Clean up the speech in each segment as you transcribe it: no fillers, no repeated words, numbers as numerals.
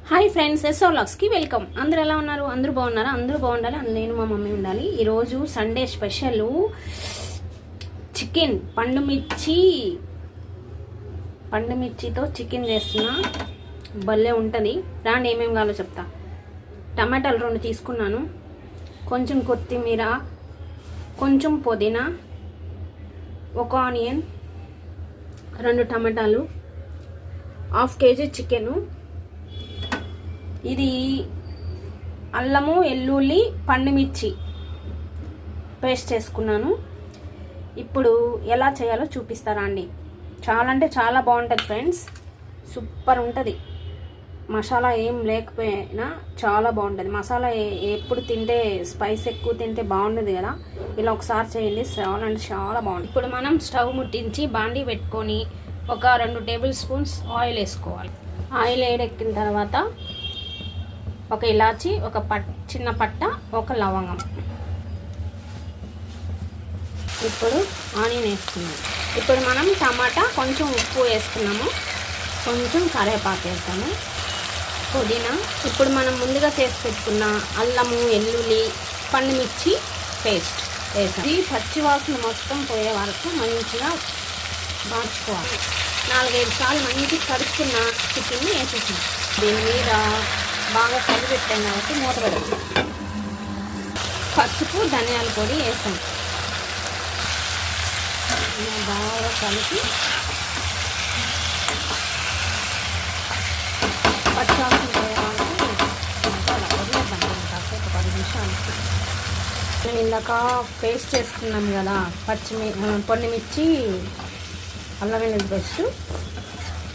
Hi friends, SO వ్లాగ్స్కి welcome. అందరూ ఎలా ఉన్నారు? అందరూ బాగున్నారా? అందరూ బాగుండాలి, నేను మా మమ్మీ ఉండాలి. ఈరోజు సండే స్పెషల్ చికెన్, పండుమిర్చితో చికెన్ చేస్తున్నా. భలే ఉంటుంది. రాండి ఏమేమి కావాలో చెప్తా. టమాటాలు 2 తీసుకున్నాను, కొంచెం కొత్తిమీర, కొంచెం పుదీనా, 1 ఆనియన్, 2 టమాటాలు, 1/2 కేజీ చికెను. ఇది అల్లము, ఎల్లుల్లి, పండుమిర్చి పేస్ట్ చేసుకున్నాను. ఇప్పుడు ఎలా చేయాలో చూపిస్తారా అండి. చాలా అంటే చాలా బాగుంటుంది ఫ్రెండ్స్, సూపర్ ఉంటుంది. మసాలా ఏం లేకపోయినా చాలా బాగుంటుంది. మసాలా ఎప్పుడు తింటే స్పైస్ ఎక్కువ తింటే బాగుండదు కదా, ఇలా ఒకసారి చేయండి, చాలా అంటే చాలా బాగుంటుంది. ఇప్పుడు మనం స్టవ్ ముట్టించి బాండీ పెట్టుకొని ఒక 2 టేబుల్ స్పూన్స్ ఆయిల్ వేసుకోవాలి. ఆయిల్ వేడెక్కిన తర్వాత ఒక ఇలాచి, ఒక చిన్న పట్ట, ఒక లవంగం. ఇప్పుడు ఆనియన్ వేసుకున్నాం. ఇప్పుడు మనం టమాటా, కొంచెం ఉప్పు వేసుకున్నాము, కొంచెం కరివేపాకు వేస్తాము, పుదీనా. ఇప్పుడు మనం ముందుగా చేసి పెట్టుకున్న అల్లము, ఎల్లుల్లి, పండుమిర్చి పేస్ట్ వేసాం. ఈ పచ్చివాసన మొత్తం పోయే వరకు మంచిగా మార్చుకోవాలి. 4-5 సార్లు మంచిగా కడుక్కున్న చికెన్ని వేసేసాం. దీని మీద బాగా కలిపెట్టాం కాబట్టి మూత పెడతాం. పసుపు, ధనియాల పొడి వేసాం. బాగా కలిపి పచ్చివాసన పోయేవాళ్ళకి వదిలేద్దాం కాసేపు 10 నిమిషాలు. మేము ఇందాక పేస్ట్ చేసుకున్నాం కదా, పండుమిర్చి, అల్లం వెల్లుల్లి పేస్ట్.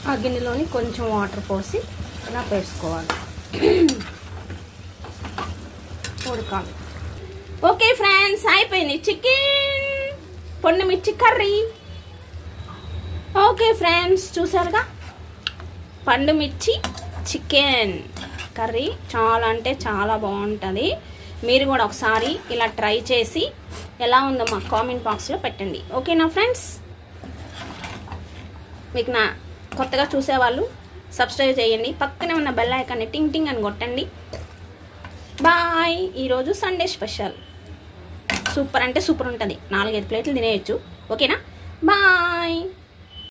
ఆ గిన్నెలోని కొంచెం వాటర్ పోసి ఇలా వేసుకోవాలి, ఉడకాలి. ఓకే ఫ్రెండ్స్, అయిపోయింది చికెన్ పండుమిర్చి కర్రీ. ఓకే ఫ్రెండ్స్, చూసారుగా పండుమిర్చి చికెన్ కర్రీ. చాలా అంటే చాలా బాగుంటుంది. మీరు కూడా ఒకసారి ఇలా ట్రై చేసి ఎలా ఉందో మా కామెంట్ బాక్స్లో పెట్టండి. ఓకేనా ఫ్రెండ్స్? మీకు నా కొత్తగా చూసేవాళ్ళు సబ్స్క్రైబ్ చేయండి, పక్కనే ఉన్న బెల్ ఐకాన్ని టింగ్ టింగ్ అని కొట్టండి. బాయ్. ఈరోజు సండే స్పెషల్ సూపర్ అంటే సూపర్ ఉంటుంది. 4-5 ప్లేట్లు తినేయచ్చు. ఓకేనా? బాయ్.